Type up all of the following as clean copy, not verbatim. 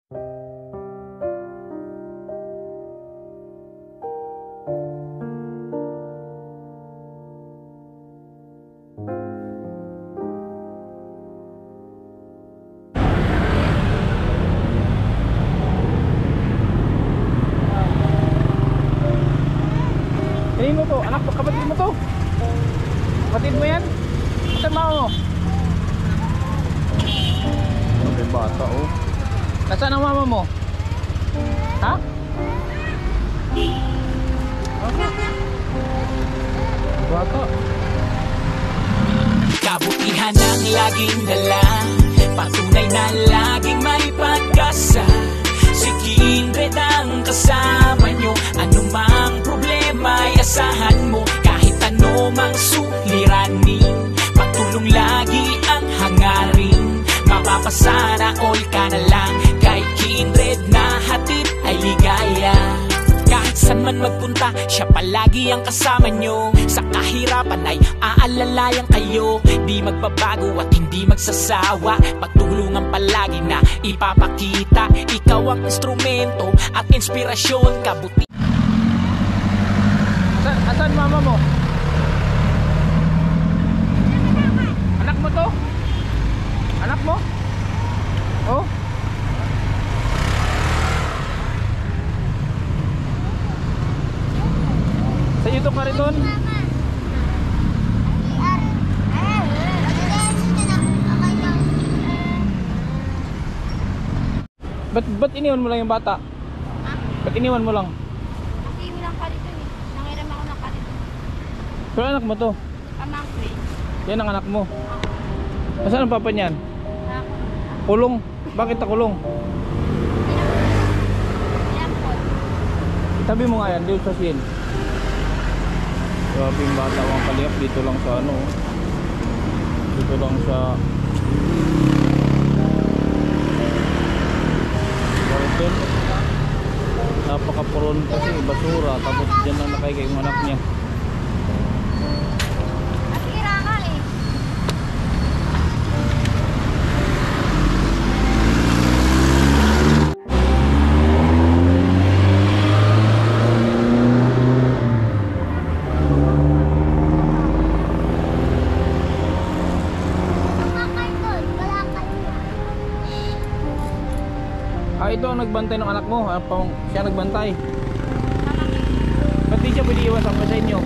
Tingin mo to, anak, kapatid mo to. Kapatid mo yan? Saan mo? May bata oh. Nasaan ang mama mo? Ha? Bata. Kabutihan ang laging dala, patunay na laging may pag-asa. Si Kindred ang kasama nyo, anumang problema ay asahan mo. Kahit anumang suliranin, pagtulong lagi ang hangarin. Mapapasana all ka na lang, kay Kindred na hatid ay ligaya. Kahit saan man magpunta, siya palagi ang kasama nyo. Sa kahirapan ay aalalayan kayo. Di magbabago at hindi magsasawa, pagtulungan palagi na ipapakita. Ikaw ang instrumento at inspirasyon, kabuti. Asan mama mo? Anak mo to? Anak mo? Oh? Sa iyo to kariton? Ba't iniwan mo lang yung bata? Ba't iniwan mo lang? Kasi walang kariton eh. Nangiram ako ng kariton. Pero anak mo to? Pamangkin. Yan ang anak mo. Nasaan ang papa niyan? Ako. Kulong? Bakit nakulong? Inampot. Itabi mo nga yan, dito sa sin. Grabe yung bata ang kaliyap. Dito lang sa ano. Dito lang sa garden. Napaka-puron kasi basura. Tapos dyan lang nakahiga yung anak niya. Nasira ka eh. Ito ang nagbantay ng anak mo. Siya nagbantay. Pamangkin. Ba't di siya pwede iwan sa inyo?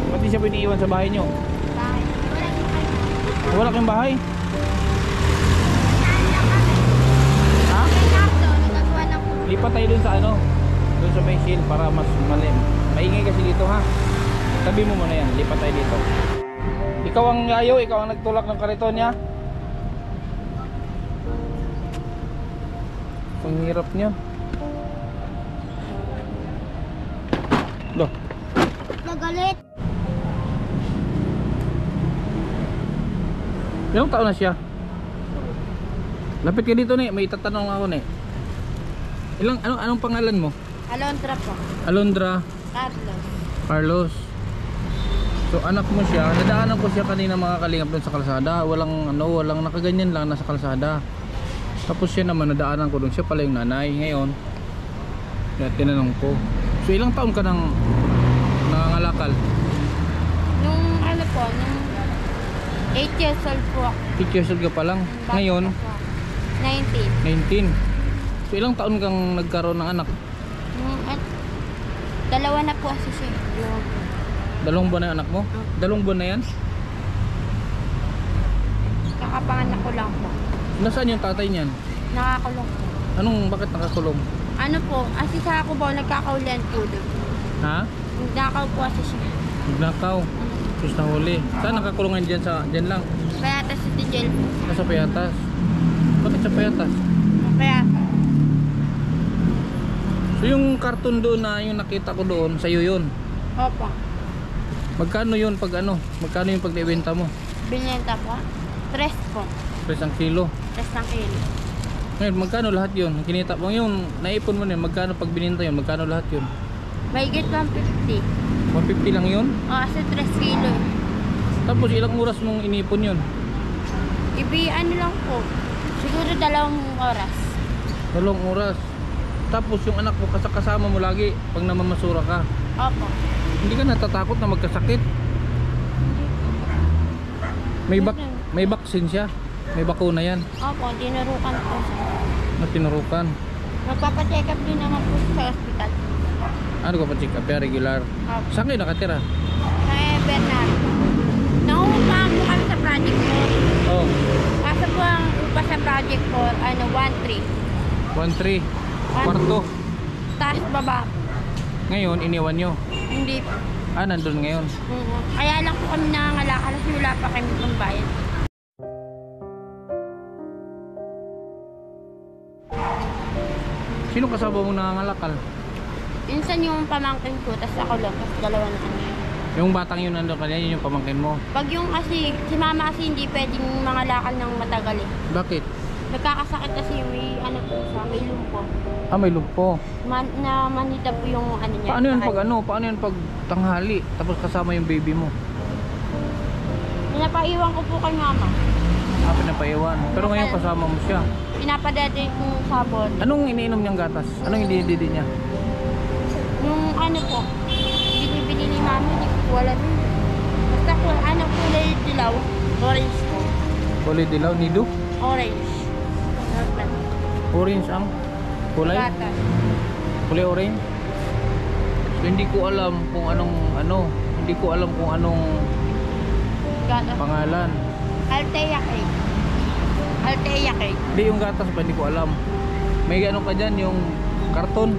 Ba't di siya pwede iwan sa bahay nyo? Bakit? Wala yung kanya. Wala kang bahay? Ha? May nakto. Nagagawa ng kulo. Lipat tayo dun sa ano, dun sa may shield para mas malim. Maingay kasi dito ha. Tabi mo muna yan, lipat tayo dito. Ikaw ang yayo, ikaw ang nagtulak ng kariton niya. Ang hirap niya. Loh. Nagalit. Ilang taon na siya? Lapit ka dito ni, may itatanong ako ni. Anong pangalan mo? Alondra po. Alondra Carlos. Carlos. So anak mo siya, nadaanan ko siya kanina mga kalingap doon sa kalsada. Walang nakaganyan lang nasa kalsada. Tapos siya naman nadaanan ko doon, siya pala yung nanay. Ngayon kaya tinanong ko, so ilang taon ka nang nangangalakal? Nung ano po, nung 8 years old po ako. 8 years old ka pa lang. Bata Ngayon pa po ako. 19. So ilang taon kang nagkaroon ng anak? Dalawa na po kasi siya. Dalawang buwan na yung anak mo? Dalawang buwan na yan? Kakapanganak ko lang po. Nasaan yung tatay niyan? Nakakulong po. Bakit nakakulong? Ano po, kasi sa ako po, nagkakaulan po doon. Ha? Nagdakaw po kasi siya. Nagnakaw. Sus na huli. Saan nakakulungan dyan lang? Payatas sa jail po. Nasa Payatas. Bakit sa Payatas? Payatas. So yung karton doon na yung nakita ko doon, sa'yo yun? Opo. Magkano yun pag ano? Magkano yung pag naibenta mo? Binenta po. 3 po. Pres ang kilo. 3 ng kilo. Ngayon, magkano lahat yun? Kinita mo yung naipon mo na yun, magkano pag bininta yun? Magkano lahat yun? Mahigit 150. 150 lang yun? O, kasi 3 kilo. Tapos ilang oras mong inipon yun? Ano lang po. Siguro 2 oras. Dalawang oras. Tapos yung anak mo kasama mo lagi pag namamasura ka. Opo. Hindi ka natatakot na magkasakit? May vaccine siya. May bakuna yan. Opo, dinurukan po siya. Na tinurukan. Nagpapacheck up din naman po sa hospital. Ano ka pa check up? Regular. Opo. Saan kayo nakatira? Sa Bernardo. Nangungupahan po kami sa project po. Oh, Kaso po ang upa sa project po, 1-3. 1-3. Kwarto. Taas baba. Ngayon, iniwan nyo. Hindi po. Nandun ngayon. Kaya lang po kami nangangalakal kasi wala pa kami pambayad. Sino kasama mo nangangalakal? Minsan yung pamangkin ko, tas ako lang, tas dalawa na kami. Yung batang yun nandun kanina, yun yung pamangkin mo. Pag yung kasi, si mama kasi hindi pwedeng mangalakal ng matagal eh. Bakit? Nagkakasakit kasi may ano po siya, may lumpo. May lumpo. Na manita po yung ano niya. Paano yun pag Paano yun pag tanghali tapos kasama yung baby mo? Pinapaiwan ko po kay mama. Pinapaiwan. Pero ngayon kasama mo siya. Pinapadede kong sabon. Anong iniinom niyang gatas? Anong idididi niya? Yung ano po, binibili ni mama, hindi ko po alam yun. Basta po, ano kulay dilaw, orange po. Kulay dilaw, nido? Orange. Orange ang kulay? Gatas. Kulay orange? So, hindi ko alam kung hindi ko alam kung anong Gatas. pangalan. Altea cake. Altea cake. Hindi, yung gatas pa, hindi ko alam. May gano'n ka dyan, yung karton.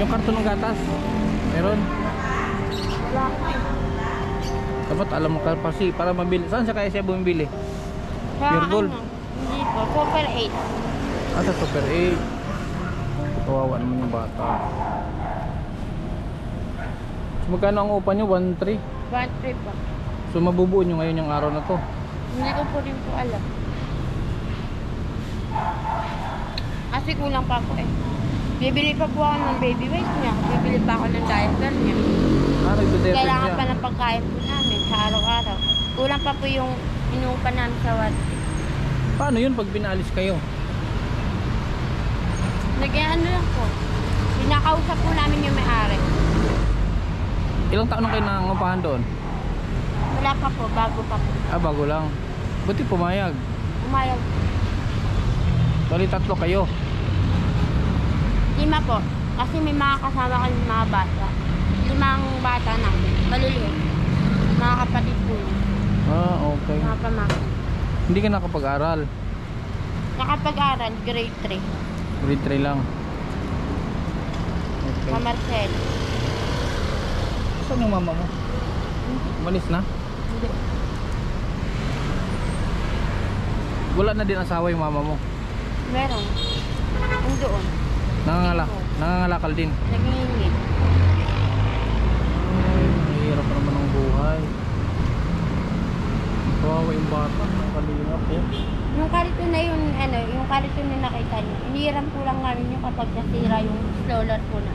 Yung karton ng gatas. Meron. Wala ko eh. Dapat alam mo kasi para mabili. Saan siya kaya siya bumibili? Sa Pure gold. Hindi po, Super 8. Sa Super 8. Kawawa naman yung bata. So, magkano ang upa nyo? 1.3? 1-3 po. So mabubuo nyo ngayon yung araw na to? Hindi ko po rin po alam. Kasi kulang pa ako eh. Bibili pa po ako ng baby wipes niya. Bibili pa ako ng diaper niya. Nagdo-diaper Kailangan siya. pa ng pagkain po namin sa araw-araw. Kulang pa po yung inuupa namin sa wat. Paano yun pag pinalis kayo? Ano lang po. Pinakausap po namin yung may-ari. Ilang taon na kayo nangungupahan doon? Wala pa po, bago pa po. Bago lang. Buti pumayag. Umayag. Bali 3 kayo. 5 po. Kasi may mga kasama kami mga bata. 5 bata na. Maliliit. Mga kapatid po. Okay. Mga pamangkin. Hindi ka nakapag-aral? Nakapag-aral, grade 3. Grade 3 lang. Okay. Sa Marcel. Saan yung mama mo? Umalis na? Hindi. Wala na din asawa yung mama mo? Meron. Doon. Nangangalakal din? Nagingingit. Mahirap naman ang buhay. Kawawa yung bata. Ang kalingap eh. Yung kariton na yun, yung kariton na nakita niyo, inihiram ko lang namin yung kapag nasira yung stroller po na.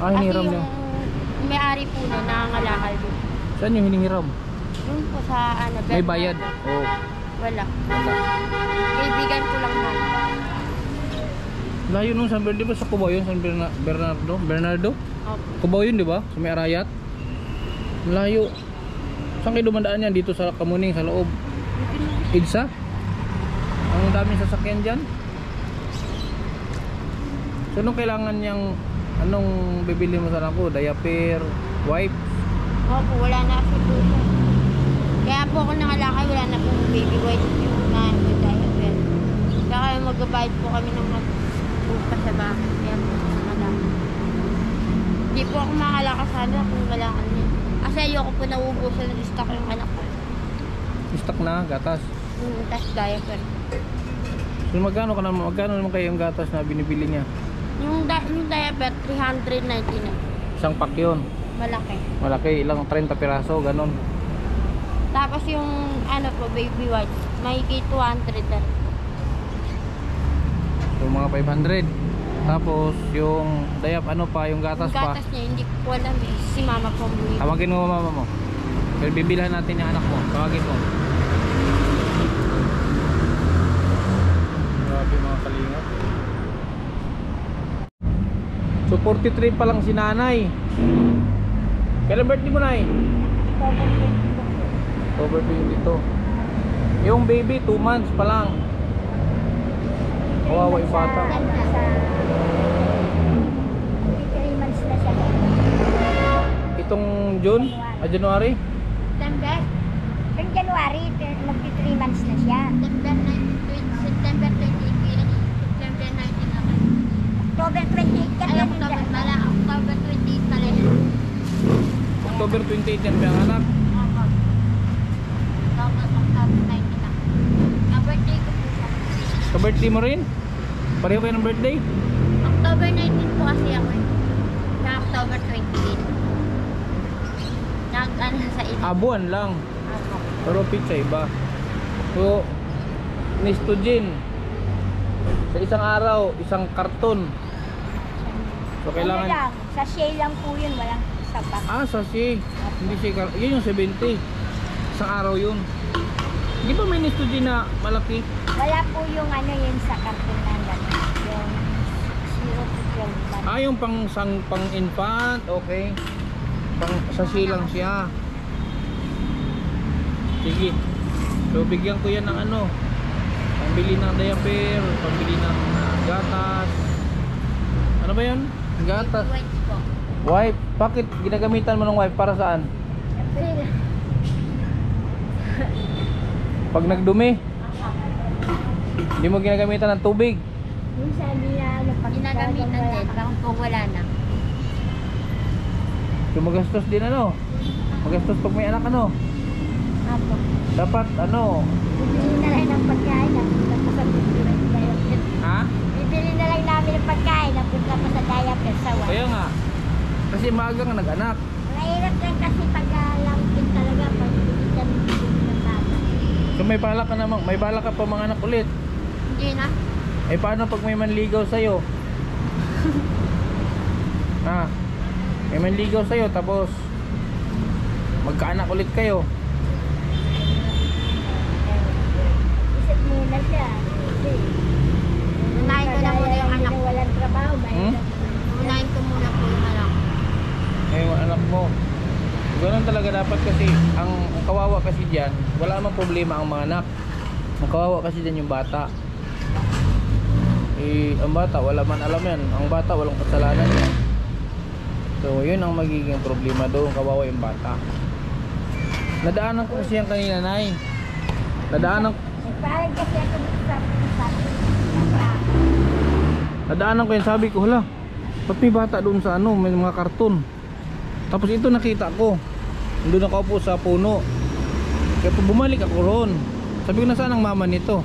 Hinihiram Kasi niyo? yung may-ari po na nangangalakal doon. Saan yung hinihiram? Doon po sa May bayad? Oo. Wala. Kaibigan ko lang namin. Layo nung San Bernardo, di ba sa Cubao yun? San Bernardo? Bernardo? Opo. Cubao yun, di ba? Sa may Arayat? Layo. Saan kayo dumandaan yan? Dito sa Kamuning, sa loob? Idsa? Ang daming sasakyan dyan? So anong kailangan niyang bibili mo sa anak ko? Diaper? Wipe? Opo, wala na kasi po siya. Kaya po ako nangalakay, wala na pong baby white yung diaper. Kaya mag-abide po kami ng magbuka sa bahay. Kaya po ako nangalakay. Hindi po ako makalakay sana kung kailangan niya. Kasi ayoko po nauubusan ng stock yung anak ko. Stock na, gatas. Tapos diaper. So magkano naman kayo yung gatas na binibili niya? Yung diaper, 399. Isang pack yun. Malaki. Malaki, ilang 30 piraso, ganun. Tapos yung baby white, may 200 na. So mga 500. Tapos yung yung gatas Yung pa. gatas niya, hindi ko alam eh. Si mama po ang bumibili. Tawagin mo mama mo. Pero bibilhan natin yung anak mo. Tawagin mo. Grabe mga kalingap. So 43 pa lang si nanay. Kailan birthday mo, nay? October 22. Yung baby 2 months pa lang. Kawawa yung bata. 3 months na siya. Itong June? January? September. Yung January, magti 3 months na siya. September 28. September 19 ako. October 28 ka Ay, na October pala. October 28 pala. October 28 yan ba ang anak? October 19 ako. Ka-birthday ko po siya. Ka-birthday mo rin? Pareho kayo ng birthday? October 19 po kasi ako eh. Sa October 28. Nag-ano sa ito. Buwan lang. Pero pizza iba. So, Nisto Gin. Sa isang araw, isang karton. So, kailangan... Ano lang, sa Shea lang po yun, walang sapat. Sasi. Hindi siya... Yun yung 70. Isang araw yun. Di ba may Nisto Gin na malaki? Wala po yung ano yun sa karton na gano'n. Yung 0 to 12 months. Yung pang infant. Okay. Pang sasi lang siya. Sige. So, bigyan ko yan ng ano. Pambili ng diaper. Pambili ng gatas. Ano ba yun? Gatas. Wait po. Wipe. Bakit ginagamitan mo ng wipe? Para saan? Pag nagdumi, hindi mo ginagamitan ng tubig. Yung sabi na ano, pag Ginagamitan din. Bakit po wala na. So magastos din ano? Magastos pag may anak ano? Apo. Dapat ano? Bibili na lang ng pagkain na punta pa sa diaper. Ha? Bibili na lang namin ng pagkain na punta pa sa diaper sa wala. Kaya nga. Kasi maaga nga nag-anak. Mahirap lang kasi pag-lampin talaga pag bibigyan ng bata. So may balak ka namang, may balak ka pa mga anak ulit. Hindi na. Eh paano pag may manligaw sa'yo? Ha? May manligaw sa'yo tapos magkaanak ulit kayo. Isip muna siya. Kasi Unahin ko na muna yung anak. walang trabaho, mahirap. Unahin ko muna po yung anak. Eh yung anak mo. Ganun talaga dapat kasi ang kawawa kasi diyan, wala namang problema ang mga anak. Ang kawawa kasi diyan yung bata. Eh ang bata wala man alam yan. Ang bata walang kasalanan yan. So yun ang magiging problema doon, kawawa yung bata. Nadaanan ko kasi yan kanina, nay. Nadaanan Parang kasi ako sa Nadaanan ko yan, sabi ko, hala, ba't may bata doon sa ano, may mga karton. Tapos ito nakita ko, doon ako po sa puno. Kaya po bumalik ako roon. Sabi ko, nasaan ang mama nito?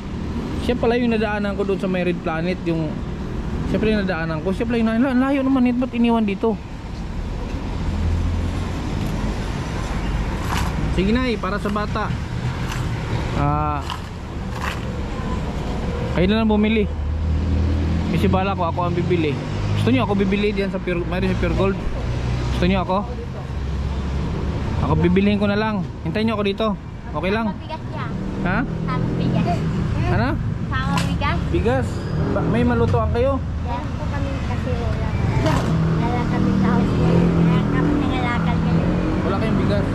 Siya pala yung nadaanan ko doon sa may Red Planet. Yung, siya pala yung nadaanan ko. Siya pala yung layo naman nito, ba't iniwan dito? Sige na para sa bata. Kayo na lang bumili. Kasi bala ko, ako ang bibili. Gusto niyo ako bibili diyan sa Pure, mayroon sa Pure Gold? Gusto niyo ako? Ako bibilihin ko na lang. Hintayin niyo ako dito. Okay lang? Mabigat niya. Ha? Sama bigas. Ano? Sama bigas. Bigas? May malutoan kayo? Yan po kami kasi wala kami sa house. Wala kami nangalakal ngayon. Wala kayong bigas?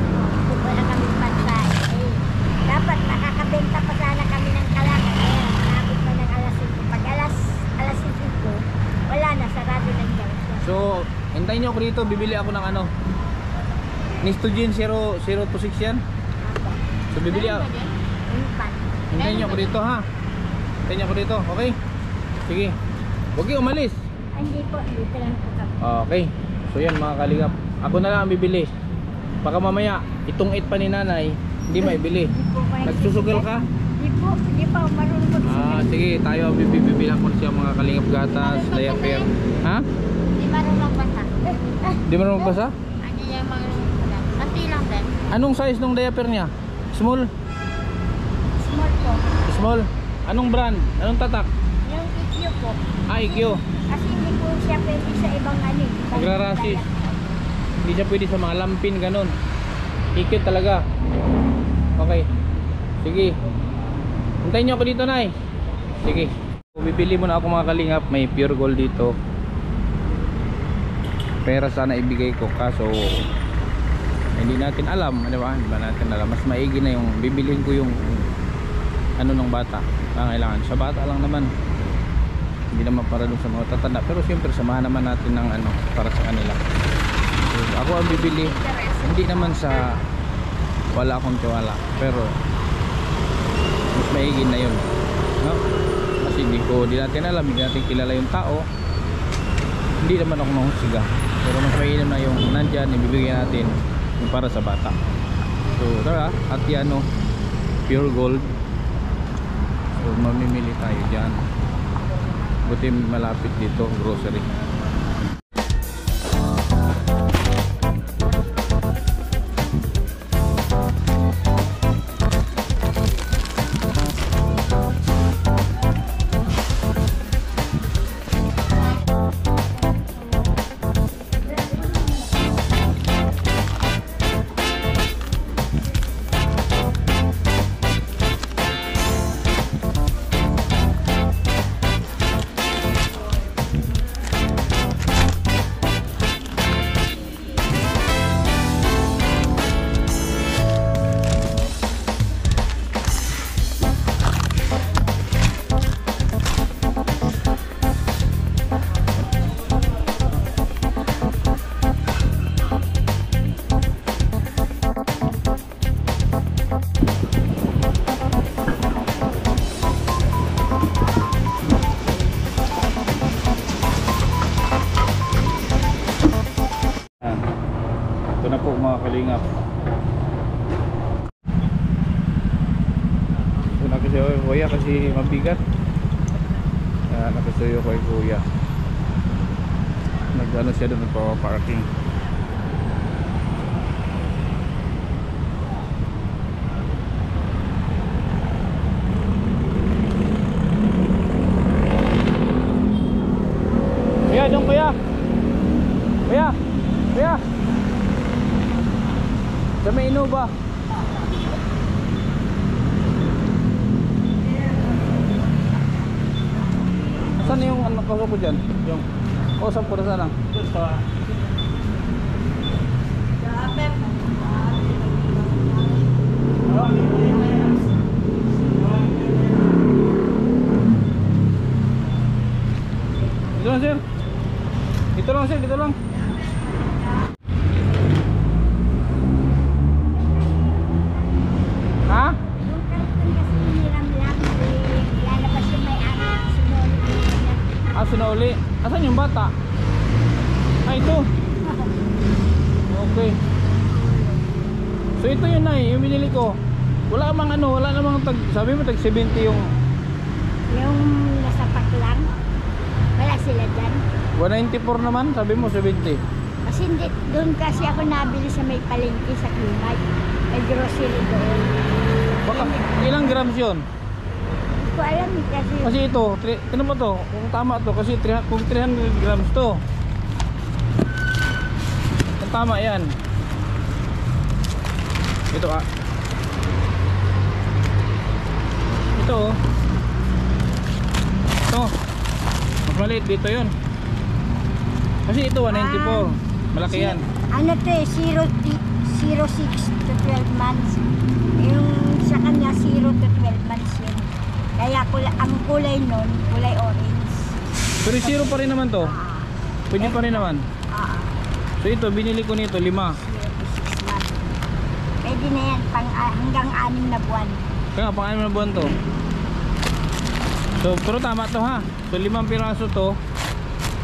Wala kami pantay. Dapat makakabenta pa sana kami ng kalakal. Kaya nabot pa ng alas 5. Pag alas 5, wala na, sarado na yung house. So, hintayin niyo ako dito. Bibili ako ng ano? Nisto Gin 026 yan? So, bibili ako. Hintayin niyo ako dito, ha? Hintayin niyo ako dito, okay? Sige. Huwag kayo umalis. Hindi po, dito lang po kami. Okay. So yan mga kalingap. Ako na lang ang bibili. Baka mamaya itong pa ni nanay hindi maibili. Nagsusugal ka? Hindi po, marunong po. Sige, tayo ang bibili ko siya mga kalingap, gatas, diaper. Ha? Hindi marunong basa. Di mo magbasa? Hindi niya marunong basa. Kasi lang din. Anong size ng diaper niya? Small? Small po. Small? Anong brand? Anong tatak? Yung IQ po. IQ. Kasi hindi po siya pwede sa ibang ano. Ibang Nagrarasis. Hindi siya pwede sa mga lampin, ganun. IQ talaga. Okay. Sige. Hintayin niyo ako dito, nay. Sige. Bibili muna ako mga kalingap, may pure gold dito. Pera sana ibigay ko, kaso hindi natin alam, di ba? Hindi ba natin alam? Mas maigi na yung bibiliin ko yung ano ng bata. Kailangan sa bata lang naman. Hindi naman para dun sa mga tatanda. Pero siyempre samahan naman natin ng ano para sa kanila. So, ako ang bibili. Hindi naman sa wala akong tiwala. Pero mas maigi na yun. No? Kasi hindi natin alam, hindi natin kilala yung tao. Hindi naman ako mahusga. Pero mas maigi na yung nandyan, ibibigay natin yung para sa bata. So tara, at yan o, pure gold. So mamimili tayo dyan. Buti malapit dito, grocery. Ito na po mga kalingap. Ito na kasi ako kuya kasi mabigat. Kaya nakasuyo ko kay kuya. Nag-ano siya doon pa parking. Kuya, doon kuya. Kuya. Kuya. Sa may Innova. Saan yung anak ko dyan? Yung saan po na sana? Dito lang sir. Dito lang sir, dito lang. Ha? Yung karton kasi hiniram lang, lalabas yung may-ari, sinuli. Sinauli. Asan yung bata? Ito. Okay. So ito yun na yung binili ko. Wala namang sabi mo tag 70 yung Yung nasa paklang, wala sila dyan. 194 naman, sabi mo 70. Kasi hindi, doon kasi ako nabili sa may palengke sa Kimay. May grocery doon. Baka ilang grams yun? Hindi ko alam eh kasi. Kasi ito, tinan mo to, kung tama to, kasi kung 300 grams to. Kung tama yan. Ito Ito oh. Ito. Mas maliit dito yun. Kasi ito 194. Malaki yan. Ano to eh, 06 to 12 months. Yung sa kanya 0 to 12 months yun. Kaya ang kulay nun, kulay orange. Pero zero pa rin naman to. Pwede pa rin naman. So ito, binili ko nito 5. 0 to 6 months. Pwede na yan, hanggang 6 na buwan. Kaya pang 6 na buwan to. So pero tama to ha. So 5 piraso to.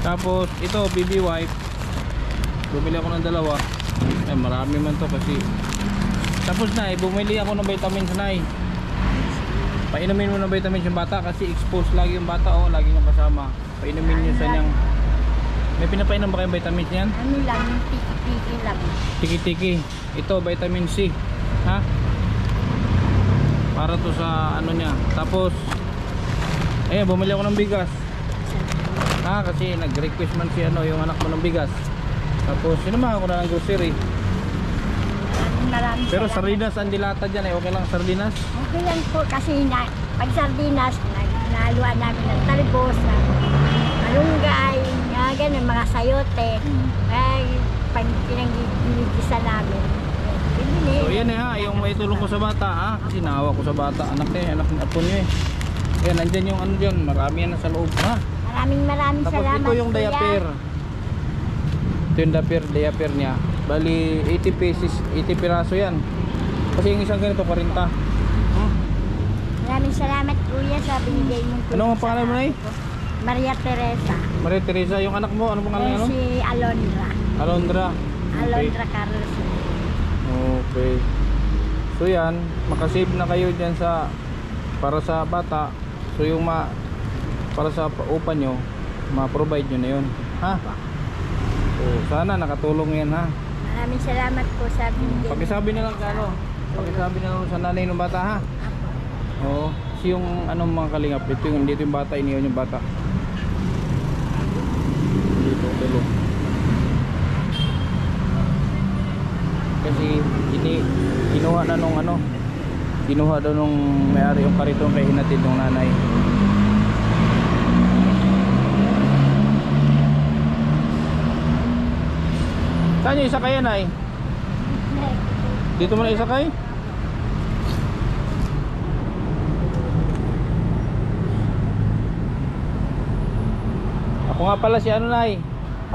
Tapos ito BB wipe. Bumili ako ng 2. Marami man to kasi. Tapos na bumili ako ng vitamins na Painumin mo ng vitamins yung bata kasi exposed lagi yung bata lagi nang kasama. Painumin niyo sa niyang. May pinapainom ba kayong vitamins niyan? Ano lang, yung tiki-tiki lang. Tiki-tiki. Ito vitamin C. Ha? Para to sa ano niya. Tapos bumili ako ng bigas. Kasi nag-request man si yung anak mo ng bigas. Tapos sinamahan ko na ng grocery. Maraming Pero salamat. sardinas ang dilata dyan okay lang sardinas? Okay lang po kasi pag sardinas, haluan namin ng talbos, ng malunggay, ganun, mga sayote. Ay, pag pinanggigisa namin. So yan ha, yung may tulong ko sa bata ha. Kasi naawa ko sa bata, anak ng apo niyo Yan, nandyan yung ano dyan, marami yan sa loob ha. Maraming Tapos salamat, ito yung kuya. diaper. Ito yung diaper niya. Bali 80 pesos, 80 piraso yan. Kasi yung isang ganito 40. Maraming salamat, kuya, sa binigay mong tulong. Ano ang pangalan mo, Nay? Maria Teresa. Maria Teresa, yung anak mo, ano pangalan niya? Si Alondra. Alondra. Alondra Carlos. Okay. So yan, makasave na kayo dyan sa para sa bata. So yung para sa upa nyo, ma-provide nyo na yun. Ha? So sana nakatulong yan ha. Maraming salamat po sa binigay. Pakisabi na lang sa ano. Pakisabi na lang sa nanay ng bata ha. Oo. Kasi yung anong mga kalingap, dito yung bata, iniyon yung bata. Dito, tulong. Kasi kinuha na nung ano, kinuha daw nung may-ari yung kariton kay hinatid ng nanay. Saan yung isa kaya, Nay? Dito mo na isa kay? Ako nga pala si ano, Nay.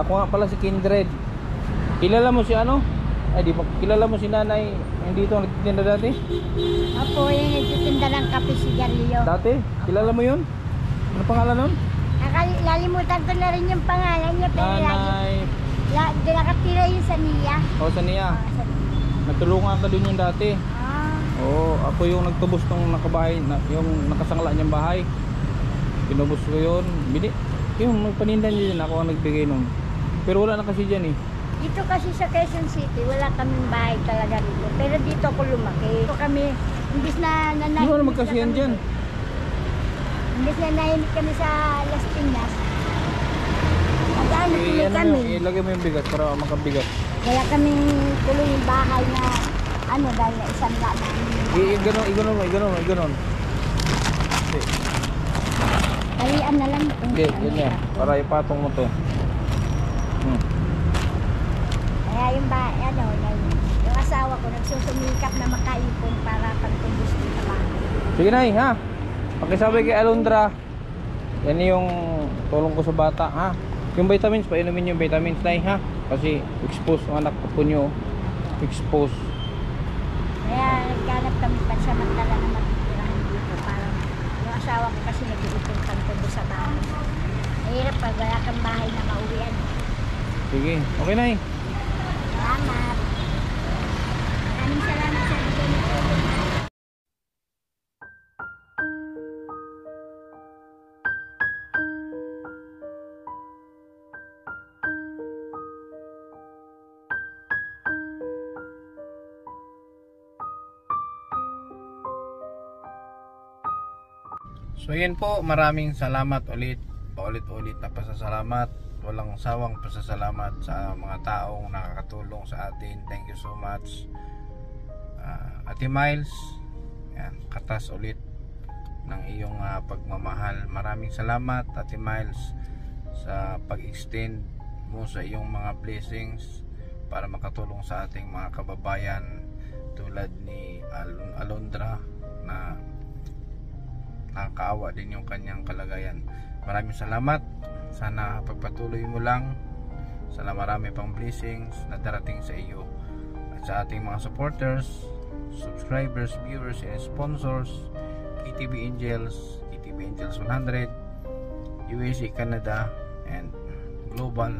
Ako nga pala si Kindred. Kilala mo si ano? Ay, di ba? Kilala mo si Nanay yung dito nagtitinda dati? Opo, yung nagtitinda ng kape sigarilyo. Dati? Kilala mo yun? Ano pangalan nun? Nalimutan ko na rin yung pangalan niya, pero Nanay. nakatira yun sa niya. O, sa niya. Nagtulungan ka din yung dati. Oo, ako yung nagtubos ng nakabahay, yung nakasangla niyang bahay. Pinubos ko yun. Yung panindan niya din, ako ang nagbigay nun. Pero wala na kasi dyan eh. Dito kasi sa Quezon City, wala kaming bahay talaga dito. Pero dito ako lumaki. Dito kami, imbis na Hindi mo na magkasiyan dyan. Imbis na nahimik kami sa Las Piñas. Magkano tuloy kami. Ilagay mo yung bigat para makabigat. Kaya kaming tuloy yung bahay na dahil na isang la namin. Iganon. Talian na lang. Hindi, yun yan. Para ipatong mo to. Kaya yung yung asawa ko nagsusumikap na makaipon para pagtubos dito sa bahay. Sige, Nay, ha? Pakisabi kay Alondra. Yan yung tulong ko sa bata, ha? Yung vitamins, painumin yung vitamins, Nay, ha? Kasi expose ang anak po nyo. Expose. Kaya nagkanap kami pansamantala na matitirahan dito para yung asawa ko kasi nag-iipon pagtubos sa bahay. Mahirap pag wala kang bahay na mauwian. Sige, okay, Nay. Salamat. Maraming salamat sa bigay ng tulong. So yan po, maraming salamat ulit, paulit-ulit na pasasalamat, walang sawang pasasalamat sa mga taong nakakatulong sa atin. Thank you so much, Ate Miles. Yan, katas ulit ng iyong pagmamahal. Maraming salamat, Ate Miles, sa pag-extend mo sa iyong mga blessings para makatulong sa ating mga kababayan tulad ni Alondra na nakakaawa din yung kanyang kalagayan. Maraming salamat. Sana pagpatuloy mo lang. Sana marami pang blessings na darating sa iyo at sa ating mga supporters, subscribers, viewers, and sponsors. KTV Angels, KTV Angels 100, USA, Canada, and Global.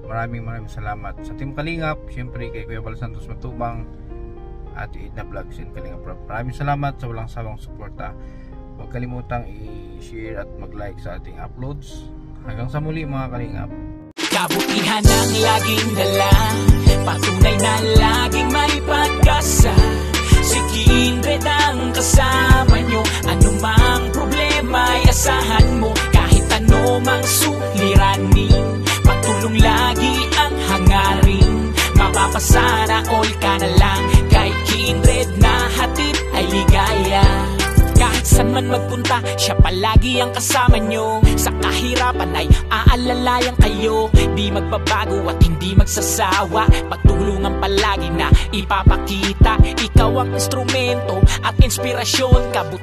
Maraming salamat sa Team Kalingap. Siyempre kay Kuya Val Santos Matubang, Ate Edna Vlogs, and Kalingap Rob. Maraming salamat sa walang sawang suporta. Huwag kalimutang i-share at mag-like sa ating uploads. Hanggang sa muli mga Kalingap. Kabutihan ang laging dala, patunay na laging may pag-asa. Si Kindred ang kasama nyo, anumang problema ay asahan mo. Kahit anumang suliranin, pagtulong lagi ang hangarin. Mapapasana all ka na lang, kay Kindred na hatid ay ligaya. Kahit saan man magpunta, siya palagi ang kasama nyo. Sa kahirapan ay aalalayan kayo, di magbabago at hindi magsasawa. Pagtulungan palagi na ipapakita, ikaw ang instrumento at inspirasyon, kabuti